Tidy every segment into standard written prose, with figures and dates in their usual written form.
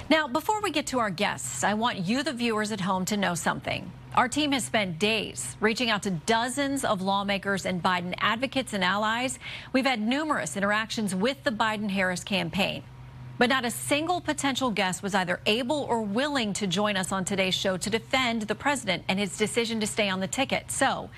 Now, before we get to our guests, I want you, the viewers at home, to know something. Our team has spent days reaching out to dozens of lawmakers and Biden advocates and allies. We've had numerous interactions with the Biden-Harris campaign. But not a single potential guest was either able or willing to join us on today's show to defend the president and his decision to stay on the ticket. So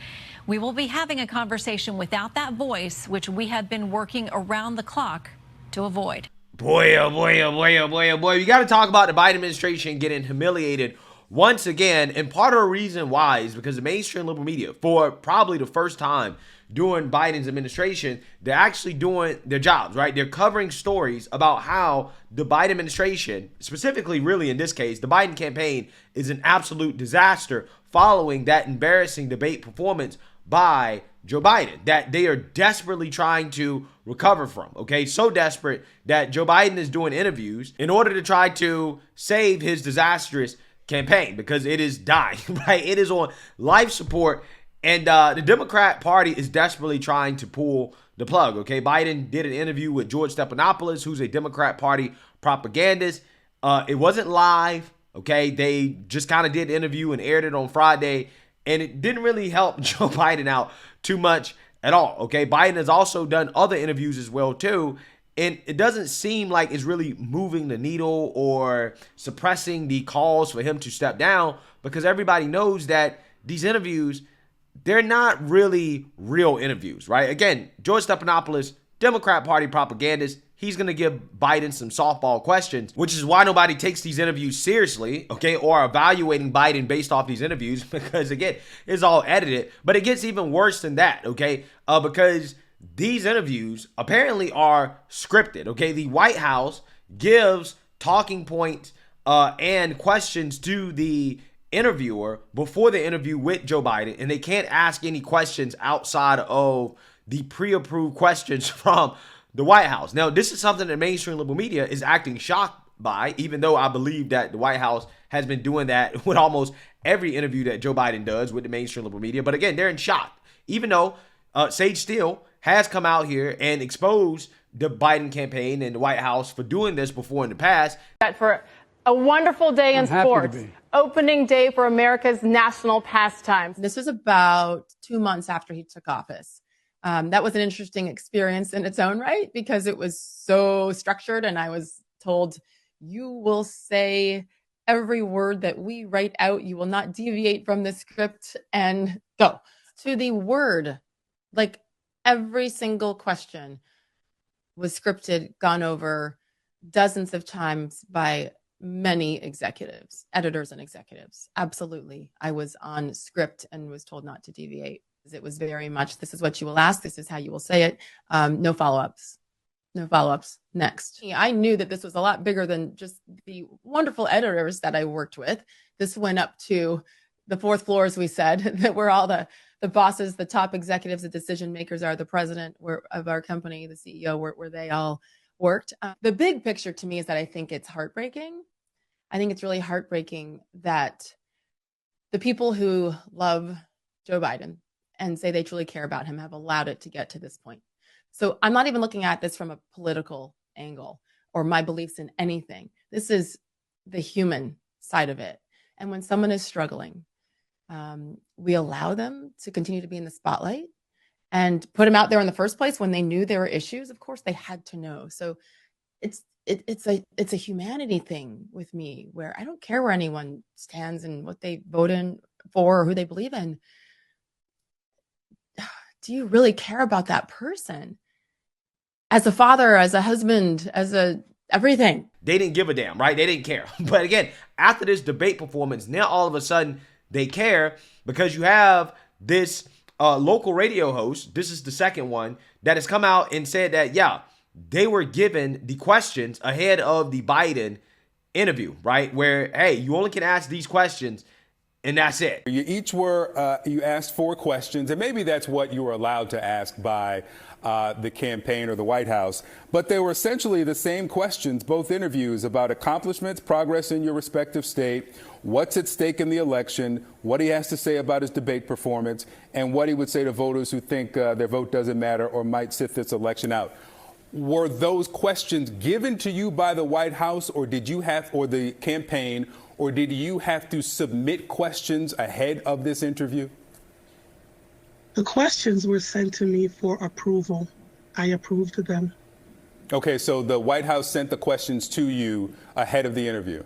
we will be having a conversation without that voice, which we have been working around the clock to avoid. Boy, oh boy, oh boy, oh boy, oh boy. We got to talk about the Biden administration getting humiliated once again. And part of the reason why is because the mainstream liberal media, for probably the first time during Biden's administration, they're actually doing their jobs, right? They're covering stories about how the Biden administration, specifically really in this case, the Biden campaign, is an absolute disaster following that embarrassing debate performance by Joe Biden that they are desperately trying to recover from, okay? So desperate that Joe Biden is doing interviews in order to try to save his disastrous campaign because it is dying, right? It is on life support, and the Democrat Party is desperately trying to pull the plug, okay? Biden did an interview with George Stephanopoulos, who's a Democrat Party propagandist. It wasn't live, okay? They just kind of did the interview and aired it on Friday, and it didn't really help Joe Biden out too much at all, okay? Biden has also done other interviews as well, too, and it doesn't seem like it's really moving the needle or suppressing the calls for him to step down because everybody knows that these interviews, they're not really real interviews, right? Again, George Stephanopoulos, Democrat Party propagandist, he's going to give Biden some softball questions, which is why nobody takes these interviews seriously, okay, or evaluating Biden based off these interviews because, again, it's all edited. But it gets even worse than that, okay, because these interviews apparently are scripted, okay? The White House gives talking points and questions to the interviewer before the interview with Joe Biden, and they can't ask any questions outside of the pre-approved questions from the White House. Now, this is something that mainstream liberal media is acting shocked by, even though I believe that the White House has been doing that with almost every interview that Joe Biden does with the mainstream liberal media. But again, they're in shock, even though Sage Steele has come out here and exposed the Biden campaign and the White House for doing this before in the past. For a wonderful day in sports, opening day for America's national pastime. This was about 2 months after he took office. That was an interesting experience in its own right because it was so structured and I was told, you will say every word that we write out. You will not deviate from the script and go to the word. Like every single question was scripted, gone over dozens of times by many executives, editors and executives. Absolutely. I was on script and was told not to deviate. It was very much, this is what you will ask. This is how you will say it. No follow-ups. No follow-ups. Next. I knew that this was a lot bigger than just the wonderful editors that I worked with. This went up to the fourth floor, as we said, that we're all the bosses, the top executives, the decision makers are the president of our company, the CEO, where they all worked. The big picture to me is that I think it's heartbreaking. I think it's really heartbreaking that the people who love Joe Biden and say they truly care about him have allowed it to get to this point. So I'm not even looking at this from a political angle or my beliefs in anything. This is the human side of it. And when someone is struggling, we allow them to continue to be in the spotlight and put them out there in the first place when they knew there were issues. Of course, they had to know. So it's a humanity thing with me where I don't care where anyone stands and what they vote in for or who they believe in. Do you really care about that person? As a father, as a husband, as a everything. They didn't give a damn, right? They didn't care. But again, after this debate performance, now all of a sudden they care because you have this local radio host, this is the second one, that has come out and said that, yeah, they were given the questions ahead of the Biden interview, right? Where, hey, you only can ask these questions and that's it. You each were, you asked 4 questions, and maybe that's what you were allowed to ask by the campaign or the White House. But they were essentially the same questions, both interviews, about accomplishments, progress in your respective state, what's at stake in the election, what he has to say about his debate performance, and what he would say to voters who think their vote doesn't matter or might sit this election out. Were those questions given to you by the White House, or did you have, or the campaign, or did you have to submit questions ahead of this interview? The questions were sent to me for approval. I approved them. Okay, so the White House sent the questions to you ahead of the interview.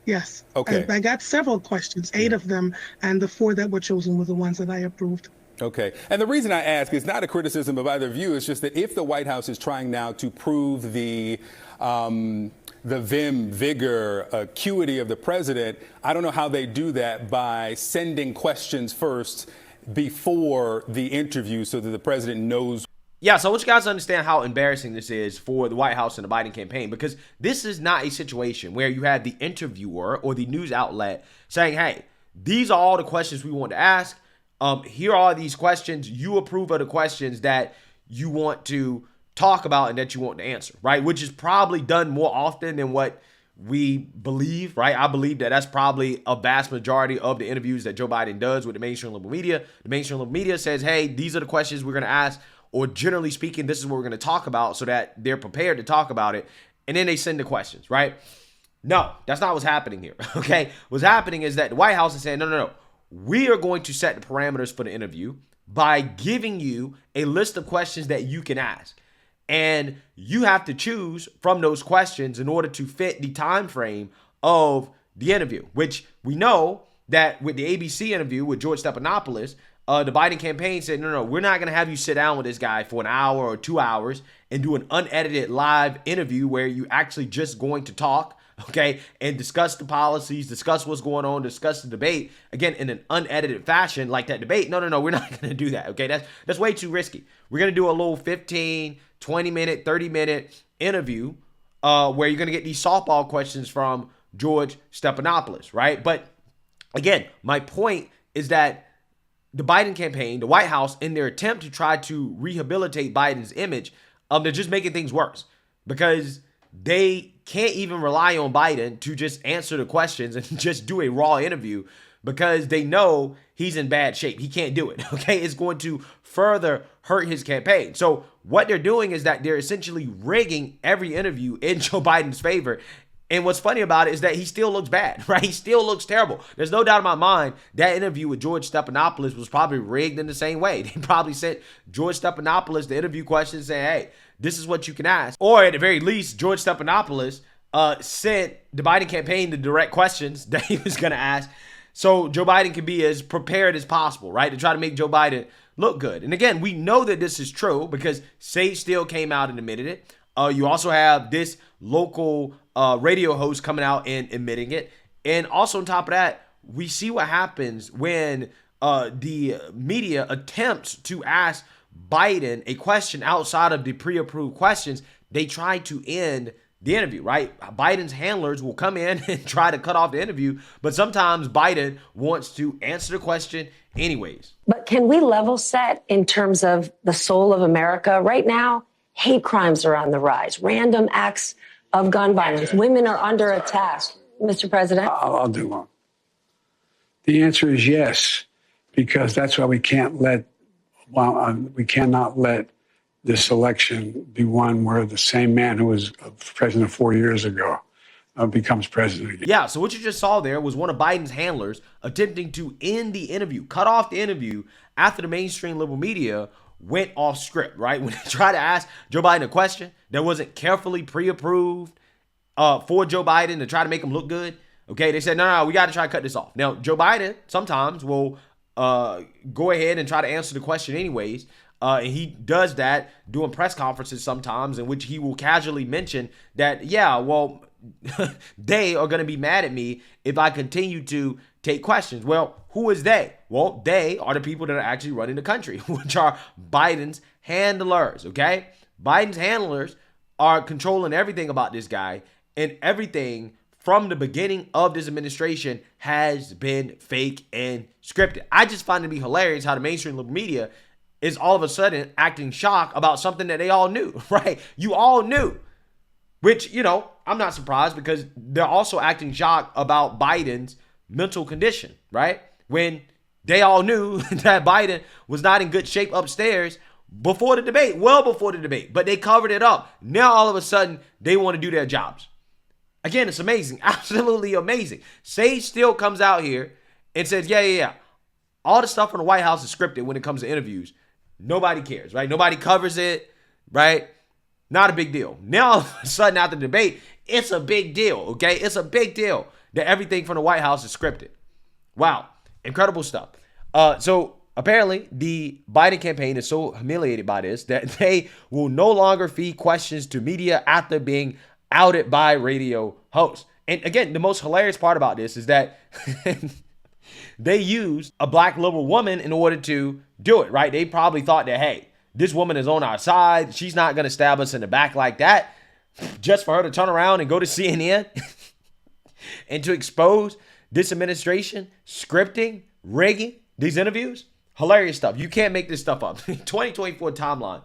Yes. Okay. I got several questions, 8 of them, and the 4 that were chosen were the ones that I approved. Okay. And the reason I ask is not a criticism of either of you. It's just that if the White House is trying now to prove the vim, vigor, acuity of the president, I don't know how they do that by sending questions first before the interview so that the president knows. Yeah, so I want you guys to understand how embarrassing this is for the White House and the Biden campaign, because this is not a situation where you have the interviewer or the news outlet saying, hey, these are all the questions we want to ask. Here are these questions. You approve of the questions that you want to talk about and that you want to answer, right? Which is probably done more often than what we believe, right? I believe that that's probably a vast majority of the interviews that Joe Biden does with the mainstream liberal media. The mainstream liberal media says, hey, these are the questions we're going to ask, or generally speaking, this is what we're going to talk about, so that they're prepared to talk about it. And then they send the questions, right? No, that's not what's happening here, okay? What's happening is that the White House is saying, no. We are going to set the parameters for the interview by giving you a list of questions that you can ask. And you have to choose from those questions in order to fit the time frame of the interview, which we know that with the ABC interview with George Stephanopoulos, the Biden campaign said, no, we're not going to have you sit down with this guy for an hour or 2 hours and do an unedited live interview where you actually just going to talk, okay, and discuss the policies, discuss what's going on, discuss the debate, again, in an unedited fashion like that debate. No, we're not going to do that, okay? That's way too risky. We're going to do a little 15, 20-minute, 30-minute interview where you're going to get these softball questions from George Stephanopoulos, right? But again, my point is that the Biden campaign, the White House, in their attempt to try to rehabilitate Biden's image, they're just making things worse because they can't even rely on Biden to just answer the questions and just do a raw interview because they know he's in bad shape. He can't do it, okay? It's going to further hurt his campaign. So what they're doing is that they're essentially rigging every interview in Joe Biden's favor. And what's funny about it is that he still looks bad, right? He still looks terrible. There's no doubt in my mind that interview with George Stephanopoulos was probably rigged in the same way. They probably sent George Stephanopoulos the interview questions saying, hey, this is what you can ask. Or at the very least, George Stephanopoulos sent the Biden campaign the direct questions that he was going to ask so Joe Biden can be as prepared as possible, right? To try to make Joe Biden look good. And again, we know that this is true because Sage Steele came out and admitted it. You also have this local radio host coming out and admitting it. And also on top of that, we see what happens when the media attempts to ask Biden a question outside of the pre-approved questions. They try to end the interview, right? Biden's handlers will come in and try to cut off the interview, but sometimes Biden wants to answer the question anyways. But can we level set in terms of the soul of America? Right now, hate crimes are on the rise, random acts of gun violence. Women are under attack. Mr. President? I'll do one. The answer is yes, because that's why we cannot let this election be one where the same man who was president 4 years ago becomes president again. Yeah, so what you just saw there was one of Biden's handlers attempting to end the interview, cut off the interview after the mainstream liberal media went off script, right? When they tried to ask Joe Biden a question that wasn't carefully pre-approved for Joe Biden to try to make him look good, okay, they said, no, we got to try to cut this off. Now, Joe Biden sometimes will go ahead and try to answer the question anyways. And he does that doing press conferences sometimes in which he will casually mention that, yeah, well, they are going to be mad at me if I continue to take questions. Well, who is they? Well, they are the people that are actually running the country, which are Biden's handlers, okay? Biden's handlers are controlling everything about this guy, and everything from the beginning of this administration has been fake and scripted. I just find it to be hilarious how the mainstream liberal media is all of a sudden acting shocked about something that they all knew, right? You all knew, which, you know, I'm not surprised because they're also acting shocked about Biden's mental condition, right? When they all knew that Biden was not in good shape upstairs before the debate, well before the debate, but they covered it up. Now, all of a sudden, they want to do their jobs. Again, it's amazing. Absolutely amazing. Sage still comes out here and says, yeah. All the stuff from the White House is scripted when it comes to interviews. Nobody cares, right? Nobody covers it, right? Not a big deal. Now, all of a sudden, after the debate, it's a big deal, okay? It's a big deal that everything from the White House is scripted. Wow. Incredible stuff. So apparently, the Biden campaign is so humiliated by this that they will no longer feed questions to media after being outed by radio hosts. And again, the most hilarious part about this is that they used a black liberal woman in order to do it, right? They probably thought that, hey, this woman is on our side. She's not going to stab us in the back like that. Just for her to turn around and go to CNN and to expose this administration, scripting, rigging these interviews. Hilarious stuff. You can't make this stuff up. 2024 timeline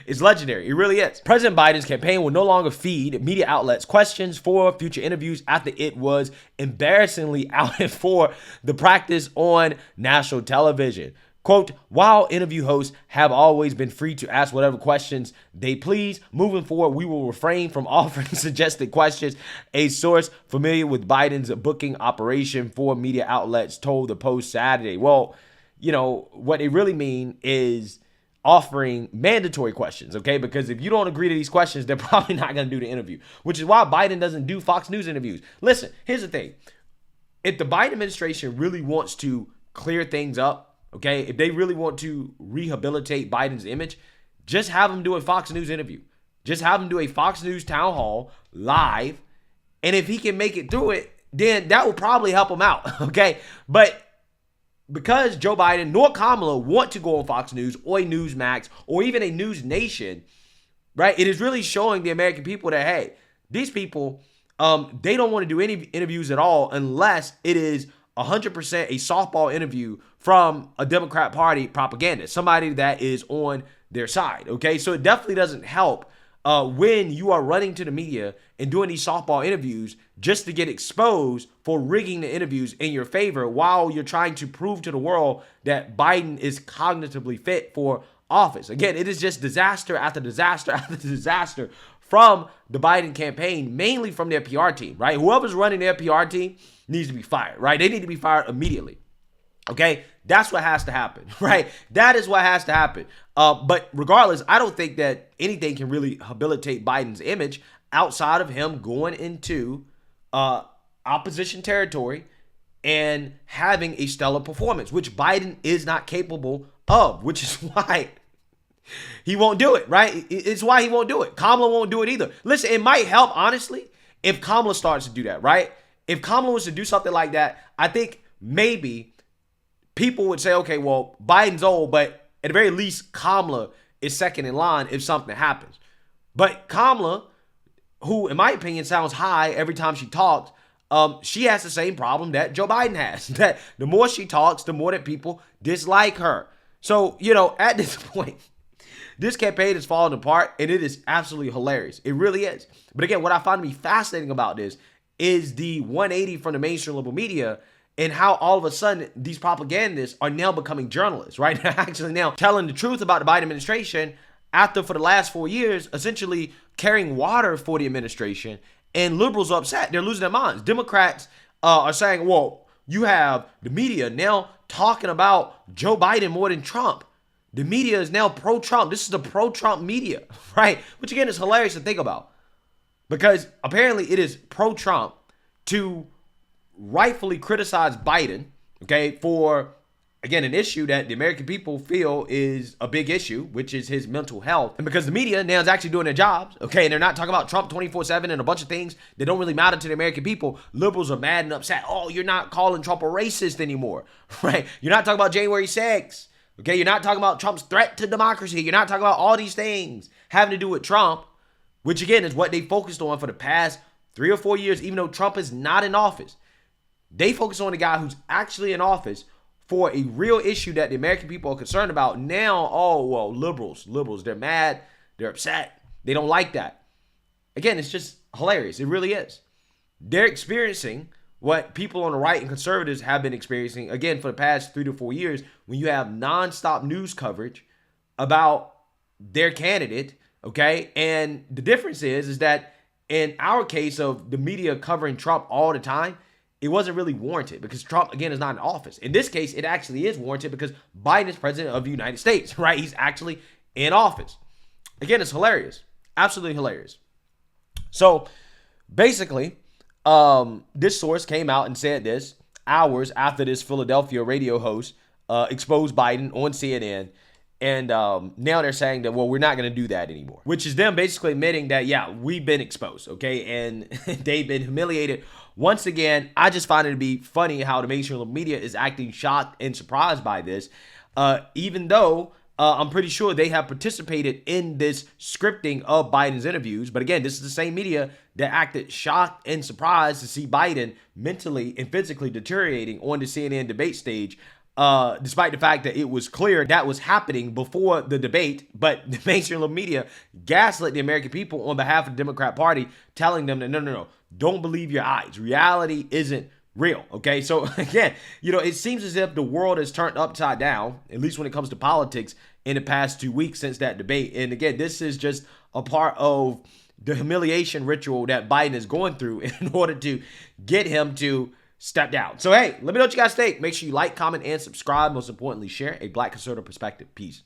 is legendary. It really is. President Biden's campaign will no longer feed media outlets questions for future interviews after it was embarrassingly outed for the practice on national television. Quote, while interview hosts have always been free to ask whatever questions they please, moving forward, we will refrain from offering suggested questions, a source familiar with Biden's booking operation for media outlets told the Post Saturday. Well, you know, what they really mean is offering mandatory questions, okay? Because if you don't agree to these questions, they're probably not going to do the interview, which is why Biden doesn't do Fox News interviews. Listen, here's the thing. If the Biden administration really wants to clear things up, okay, if they really want to rehabilitate Biden's image, just have him do a Fox News interview. Just have him do a Fox News town hall live. And if he can make it through it, then that will probably help him out, okay? But because Joe Biden nor Kamala want to go on Fox News or a Newsmax or even a News Nation, right, it is really showing the American people that, hey, these people, they don't want to do any interviews at all unless it is 100% a softball interview from a Democrat Party propagandist, somebody that is on their side, okay? So it definitely doesn't help when you are running to the media and doing these softball interviews just to get exposed for rigging the interviews in your favor while you're trying to prove to the world that Biden is cognitively fit for office. Again, it is just disaster after disaster after disaster from the Biden campaign, mainly from their PR team, right? Whoever's running their PR team needs to be fired, right? They need to be fired immediately. Okay, that's what has to happen, right? That is what has to happen. But regardless, I don't think that anything can really rehabilitate Biden's image outside of him going into opposition territory and having a stellar performance, which Biden is not capable of, which is why he won't do it, right? It's why he won't do it. Kamala won't do it either. Listen, it might help, honestly, if Kamala starts to do that, right? If Kamala was to do something like that, I think maybe people would say, okay, well, Biden's old, but at the very least, Kamala is second in line if something happens. But Kamala, who in my opinion sounds high every time she talks, she has the same problem that Joe Biden has. That the more she talks, the more that people dislike her. So, you know, at this point, this campaign is falling apart, and it is absolutely hilarious. It really is. But again, what I find to be fascinating about this is the 180 from the mainstream liberal media and how all of a sudden these propagandists are now becoming journalists, right? They're actually now telling the truth about the Biden administration after, for the last 4 years, essentially carrying water for the administration. And liberals are upset. They're losing their minds. Democrats are saying, well, you have the media now talking about Joe Biden more than Trump. The media is now pro-Trump. This is the pro-Trump media, right? Which, again, is hilarious to think about. Because apparently it is pro-Trump to rightfully criticize Biden, okay, for, again, an issue that the American people feel is a big issue, which is his mental health. And because the media now is actually doing their jobs, okay, and they're not talking about Trump 24/7 and a bunch of things that don't really matter to the American people, liberals are mad and upset. Oh, you're not calling Trump a racist anymore, right? You're not talking about January 6th, okay? You're not talking about Trump's threat to democracy. You're not talking about all these things having to do with Trump, which, again, is what they focused on for the past 3 or 4 years, even though Trump is not in office. They focus on the guy who's actually in office for a real issue that the American people are concerned about. Now, oh, well, liberals, they're mad, they're upset, they don't like that. Again, it's just hilarious. It really is. They're experiencing what people on the right and conservatives have been experiencing, again, for the past 3 to 4 years, when you have nonstop news coverage about their candidate, okay? And the difference is that in our case of the media covering Trump all the time, it wasn't really warranted because Trump, again, is not in office. In this case, it actually is warranted because Biden is president of the United States, right? He's actually in office. Again, it's hilarious. Absolutely hilarious. So basically, this source came out and said this hours after this Philadelphia radio host exposed Biden on CNN. And now they're saying that, well, we're not going to do that anymore, which is them basically admitting that, yeah, we've been exposed, okay? And they've been humiliated. Once again, I just find it to be funny how the mainstream media is acting shocked and surprised by this, even though I'm pretty sure they have participated in this scripting of Biden's interviews. But again, this is the same media that acted shocked and surprised to see Biden mentally and physically deteriorating on the CNN debate stage, despite the fact that it was clear that was happening before the debate. But the mainstream media gaslit the American people on behalf of the Democrat Party, telling them that no, don't believe your eyes. Reality isn't real, okay? So again, it seems as if the world has turned upside down, at least when it comes to politics, in the past 2 weeks since that debate. And again, this is just a part of the humiliation ritual that Biden is going through in order to get him to step down. So hey, let me know what you guys think. Make sure you like, comment, and subscribe. Most importantly, share a Black conservative perspective. Peace.